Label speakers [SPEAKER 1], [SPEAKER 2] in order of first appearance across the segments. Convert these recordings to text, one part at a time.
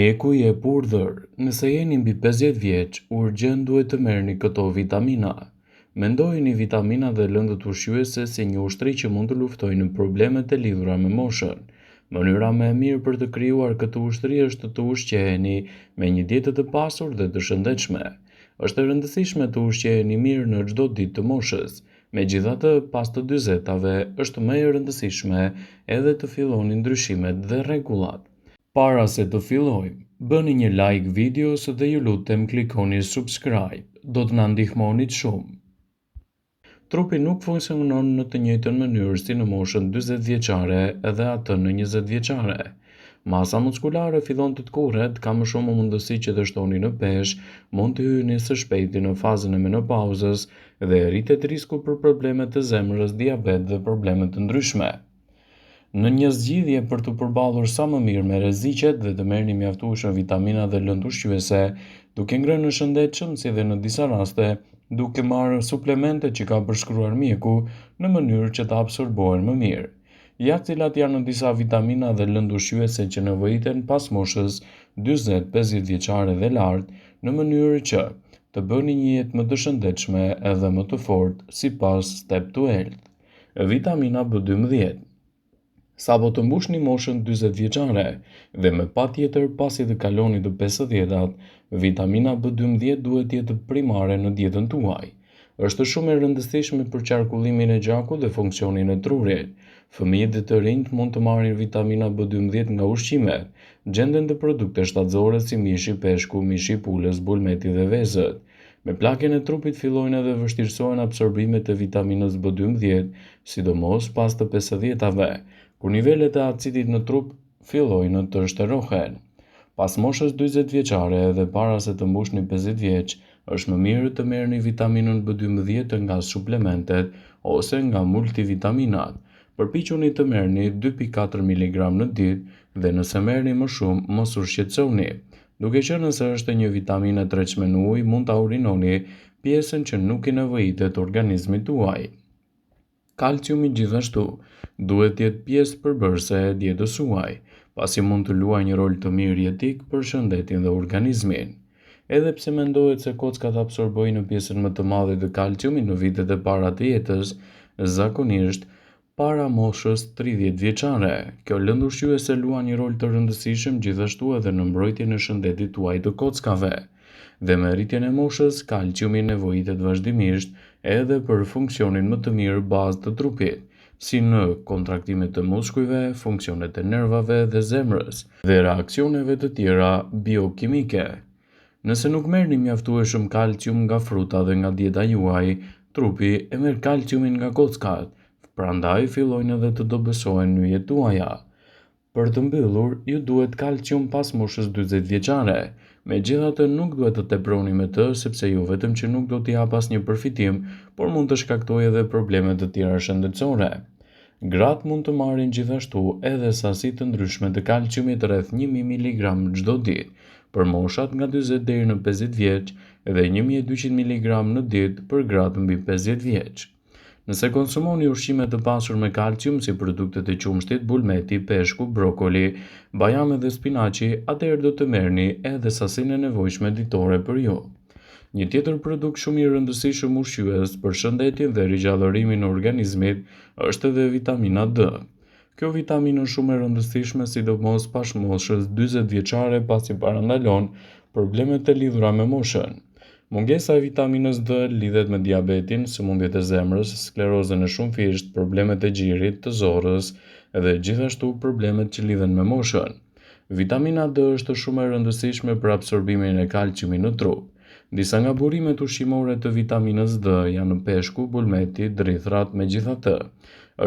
[SPEAKER 1] Mjeku i urdhër, nëse jeni mbi 50 vjeç, urgjent duhet të merrni këto vitamina. Mendojeni vitamina dhe lëndët ushqyese si një ushtri që mund të luftojë në problemet e lidhura me moshën. Mënyra më e mirë për të krijuar këtë ushtri është të ushqeheni me një dietë të pasur dhe të shëndetshme. Është e rëndësishme të ushqeheni mirë në çdo ditë të moshës. Megjithatë, pas të 40-tave është më e rëndësishme edhe të filloni ndryshimet dhe rregullat. Para se të fillojmë, bëni një like videos dhe ju lutem klikoni subscribe, do të na ndihmonit shumë. Trupi nuk funksionon në të njëjtën mënyrë si në moshën 40 vjeçare edhe atë në 20 vjeçare. Masa muskulare fillon të tkurret, ka më shumë mundësi që të shtoni në peshë, mund të hyni së shpejti në fazën e menopauzës dhe rritet risku për probleme të zemrës, diabet dhe probleme të ndryshme. Në një zgjidhje për të përballur sa më mirë me rreziqet dhe të merrni mjaftueshëm vitamina dhe lëndë ushqyese, duke ngrënë në shëndetshëm si dhe në disa raste, duke marrë suplemente që ka përshkruar mjeku në mënyrë që të absorbohen më mirë. Ja cilat janë disa vitamina dhe lëndë ushqyese që nevojiten pas moshës 40-50 vjeçare dhe lart, në mënyrë që të bëni një jetë më të shëndetshme edhe më të fortë sipas Step to Health. Vitamina B12. Sapo të mbushni moshën 40 vjeçare dhe me patjetër pasi të kaloni të 50-at, vitamina B12 duhet të jetë primare në dietën tuaj. Është shumë e rëndësishme për qarkullimin e gjakut dhe funksionin e trurit. Fëmijët dhe të rinjt mund të marrin vitamina B12 nga ushqimet, gjenden të produkte shtatëzore si mishi, peshku, mishi i pulës, bulmeti dhe vezët. Me plakjen e trupit fillojnë edhe vështirësohen absorbimet e vitaminës B12, sidomos pas të 50-ave, kur nivelet e acidit në trup fillojnë të shtërrohen. Pas moshës 40 vjeçare edhe para se të mbushni 50 vjeç, është më mirë të merrni vitaminën B12 nga suplementet ose nga multivitaminat. Përpiquni të merrni 2.4 mg në ditë dhe nëse merrni më shumë, mos u shqetësoni. Duke qenë se është një vitaminë e tretshme në ujë, mund ta urinoni pjesën që nuk i nevojitet organizmit tuaj. Kalciumi gjithashtu duhet të jetë pjesë përbërëse e dietës suaj, pasi mund të luajë një rol të mirë jetik për shëndetin dhe organizmin. Edhe pse mendohet se kockat absorbojnë pjesën më të madhe të kalciumit në vitet e para të jetës, zakonisht para moshës 30 vjeçare, kjo lëndë ushqyese luan një rol të rëndësishëm gjithashtu edhe në mbrojtjen e shëndetit tuaj të kockave. Dhe me rritjen e moshës, kalciumi nevojitet vazhdimisht edhe për funksionin më të mirë bazë të trupit, si në kontraktimet të muskujve, funksionet e nervave dhe zemrës, dhe reaksioneve të tjera biokimike. Nëse nuk merrni mjaftueshëm kalcium nga fruta dhe nga dieta juaj, trupi e merr kalciumin nga kockat, prandaj fillojnë edhe të dobësohen nyjet tuaja. Për të mbyllur, ju duhet kalcium pas moshës 40 vjeçare. Megjithatë, nuk duhet të teproni me të, sepse jo vetëm që nuk do t'i jap asnjë përfitim, por mund të shkaktojë edhe probleme të tjera shëndetësore. Gratë mund të marrin gjithashtu edhe sasi të ndryshme të kalciumit rreth 1000 mg çdo ditë, për moshat nga 40 deri në 50 vjeç dhe 1200 mg në ditë për gratë mbi 50 vjeç. Nëse konsumoni ushqime të pasur me kalcium si produktet e qumshtit, bulmeti, peshku, brokoli, bajame dhe spinaçi, atëherë do të merrni edhe sasinë e nevojshme ditore për ju. Një tjetër produkt shumë i rëndësishëm ushqyes për shëndetin dhe rigjallërimin e organizmit është edhe vitamina D. Kjo vitaminë është shumë e rëndësishme sidomos pas moshës 40 vjeçare, pasi parandalon problemet e lidhura me moshën. Mungesa e vitaminës D lidhet me diabetin, sëmundjet e zemrës, sklerozën e shumëfisht, problemet e gjirit, të zorrës dhe gjithashtu problemet që lidhen me moshën. Vitamina D është shumë e rëndësishme për absorbimin e kalciumit në trup. Disa nga burimet ushqimore të vitaminës D janë peshku, bulmeti, drithrat, megjithatë,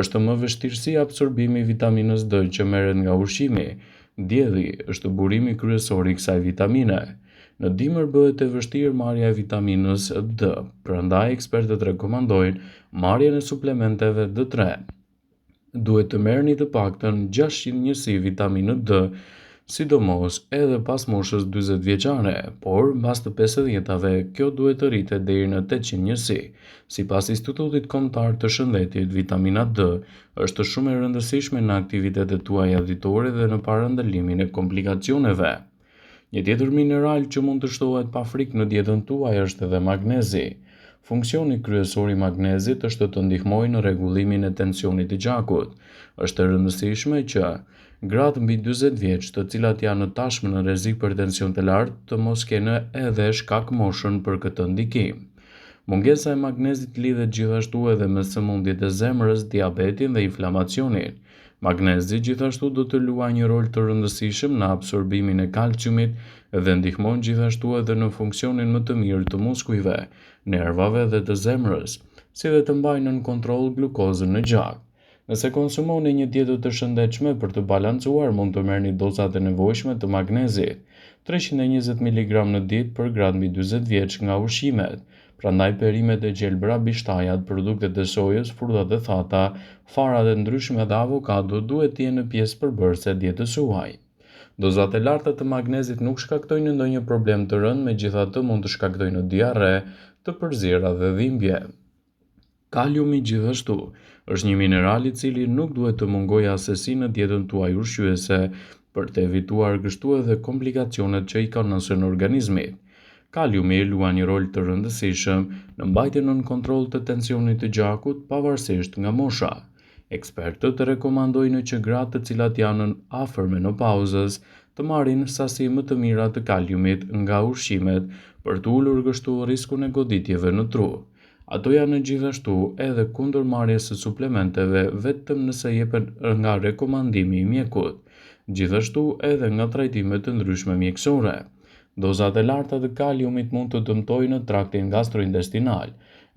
[SPEAKER 1] është më vështirësi absorbimi i vitaminës D që merret nga ushqimi. Dielli është burimi kryesor i kësaj vitamine. Në dimër bëhet e vështirë marrja e vitaminës D, prandaj ekspertët rekomandojnë marrjen e suplementeve D3. Duhet të merrni të paktën 600 njësi vitaminë D, sidomos edhe pas moshës 40 vjeçare, por mbas të 50-ave kjo duhet të rritet deri në 800 njësi. Sipas Institutit Kombëtar të Shëndetit, vitamina D është shumë e rëndësishme në aktivitetet tuaja ditore dhe në parandalimin e komplikacioneve. Një tjetër mineral që mund të shtohet pa frikë në dietën tuaj është edhe magnezi. Funksioni kryesor i magnezit është të ndihmojë në rregullimin e tensionit të gjakut. Është e rëndësishme që gratë mbi 40 vjeç, të cilat janë tashmë në rrezik për tension të lartë, të mos kenë edhe shkak moshën për këtë ndikim. Mungesa e magnezit lidhet gjithashtu edhe me sëmundjet e zemrës, diabetin dhe inflamacionin. Magnezi gjithashtu do të luajë një rol të rëndësishëm në absorbimin e kalciumit dhe ndihmon gjithashtu edhe në funksionin më të mirë të muskujve, nervave dhe të zemrës, si dhe të mbajnë nën kontroll glukozën në gjak. Nëse konsumoni një dietë të shëndetshme për të balancuar, mund të merrni dozat e nevojshme të magnezit, 320 mg në ditë për gratë mbi 40 vjeç nga ushqimet. Prandaj perimet e gjelbra, bishtajat, produktet e sojës, frutat e thata, farat e ndryshme dhe avokado duhet të jenë pjesë përbërëse e dietës suaj. Dozat e larta të magnezit nuk shkaktojnë ndonjë problem të rënd, megjithatë mund të shkaktojnë diarre, të përzierje dhe dhimbje. Kaliumi gjithashtu është një mineral i cili nuk duhet të mungojë asesi në dietën tuaj ushqyese për të evituar kështu edhe komplikacionet që i kanosen organizmit. Kaliumi luan një rol të rëndësishëm në mbajtjen nën kontroll të tensionit të gjakut pavarësisht nga mosha. Ekspertët rekomandojnë që gratë të cilat janë afër menopauzës të marrin sasi më të mira të kaliumit nga ushqimet për të ulur kështu riskun e goditjeve në tru. Ato janë gjithashtu edhe kundër marrjes së suplementeve vetëm nëse jepen nga rekomandimi i mjekut, gjithashtu edhe nga trajtimet të ndryshme mjekësore. Dozat e larta të kaliumit mund të dëmtojnë traktin gastrointestinal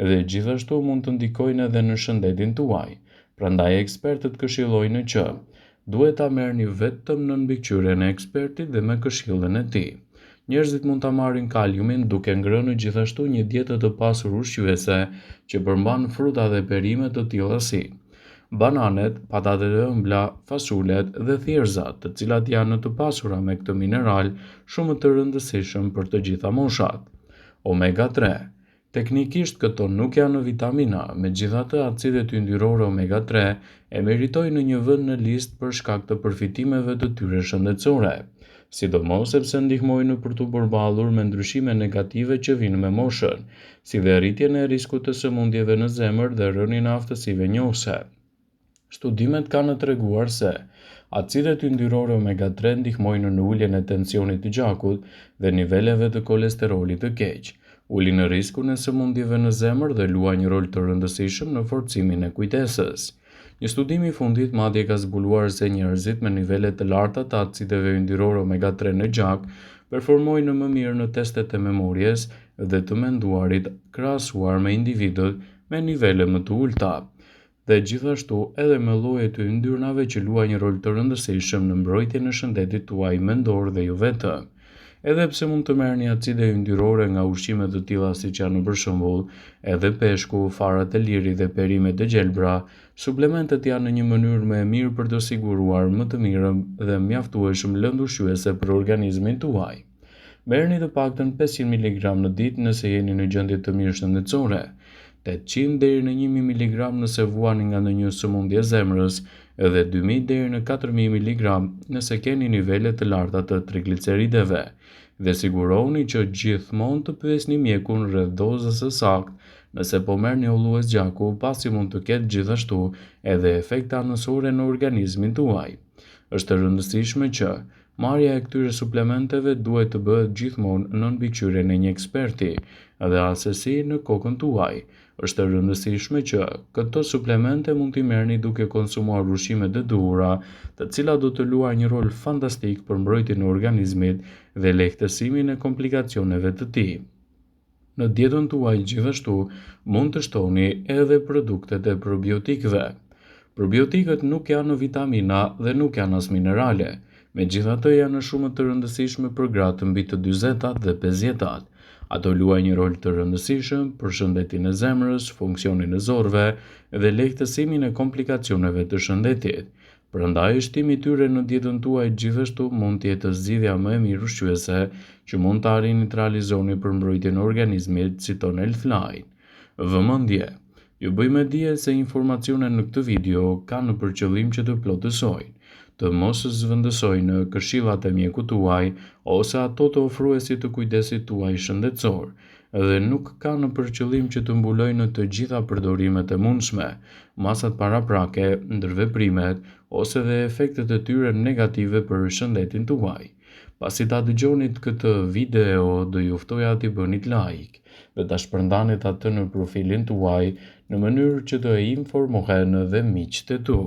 [SPEAKER 1] dhe gjithashtu mund të ndikojnë edhe në shëndetin tuaj. Prandaj ekspertët këshillojnë që duhet ta merrni vetëm në mbikëqyrjen e ekspertit dhe me këshillën e tij. Njerëzit mund ta marrin kaliumin duke ngrënë gjithashtu një dietë të pasur ushqyese që përmban fruta dhe perime të tilla si bananet, patatet e ëmbla, fasulet dhe thjerrzat, të cilat janë të pasura me këtë mineral shumë të rëndësishëm për të gjitha moshat. Omega 3. Teknikisht këto nuk janë vitamina, megjithatë acidet yndyrore omega 3 e meritojnë një vend në listë për shkak të përfitimeve të tyre shëndetësore, sidomos sepse ndihmojnë për të përballur me ndryshime negative që vijnë me moshën, si dhe rritjen e riskut të sëmundjeve në zemër dhe rënien e aftësive njohëse. Studimet kanë treguar se acidet yndyrore omega 3 ndihmojnë në uljen e tensionit të gjakut dhe niveleve të kolesterolit të keq, ulin në riskun e sëmundjeve në zemër dhe luajnë një rol të rëndësishëm në forcimin e kujtesës. Një studim i fundit madje ka zbuluar se njerëzit me nivele të larta të acideve yndyrore omega 3 në gjak performojnë më mirë në testet e memorjes dhe të menduarit krahasuar me individët me nivele më të ulta. Dhe gjithashtu edhe me lloje të yndyrnave që luajnë një rol të rëndësishëm në mbrojtjen e shëndetit tuaj mendor dhe jo vetëm. Edhe pse mund të merrni acide yndyrore nga ushqime të tilla siç janë për shembull edhe peshku, farat e liri dhe perimet e gjelbra, suplementet janë një mënyrë më e mirë për të siguruar më të mirën dhe mjaftueshëm lëndë ushqyese për organizmin tuaj. Merrni të paktën 500 mg në ditë nëse jeni në gjendje të mirë shëndetësore, 800 deri në 1000 mg nëse vuani nga ndonjë sëmundje zemrës dhe 2000 deri në 4000 mg nëse keni nivele të larta të triglicerideve. Dhe sigurohuni që gjithmonë të pyesni mjekun rreth dozës së saktë nëse po merrni ollues gjaku, pasi mund të ketë gjithashtu edhe efekte anësore në organizmin tuaj. Është e rëndësishme që marrja e këtyre suplementeve duhet të bëhet gjithmonë në mbikëqyrjen e një eksperti dhe asesi në kokën tuaj. Është e rëndësishme që këto suplemente mund t'i merrni duke konsumuar ushqimet e duhura, të cilat do të luajnë një rol fantastik për mbrojtjen e organizmit dhe lehtësimin e komplikacioneve të tij. Në dietën tuaj gjithashtu mund të shtoni edhe produktet e probiotikëve. Probiotikët nuk janë vitamina dhe nuk janë as minerale, megjithatë janë shumë të rëndësishme për gratë mbi të 40-tat dhe 50-tat. Ato luajnë një rol të rëndësishëm për shëndetin e zemrës, funksionin e zorëve dhe lehtësimin e komplikacioneve të shëndetit. Prandaj shtimi i tyre në dietën tuaj gjithashtu mund të jetë zgjidhja më e mirë ushqyese që mund të arrini të realizoni për mbrojtjen e organizmit, citon Healthline. Vëmendje. Ju bëjmë dije se informacionet në këtë video kanë për qëllim që të plotësojnë, të mos zvendësojnë në këshillat e mjekut tuaj ose ato të ofruesit të kujdesit tuaj shëndetësor, dhe nuk kanë për qëllim që të mbulojnë të gjitha përdorimet e mundshme, masat paraprake, ndërveprimet ose dhe efektet e tyre negative për shëndetin tuaj. Pasi ta dëgjonit këtë video, do ju ftoja t'i bënit like dhe ta shpërndanit atë në profilin tuaj në mënyrë që të informohen edhe miqtë e tu.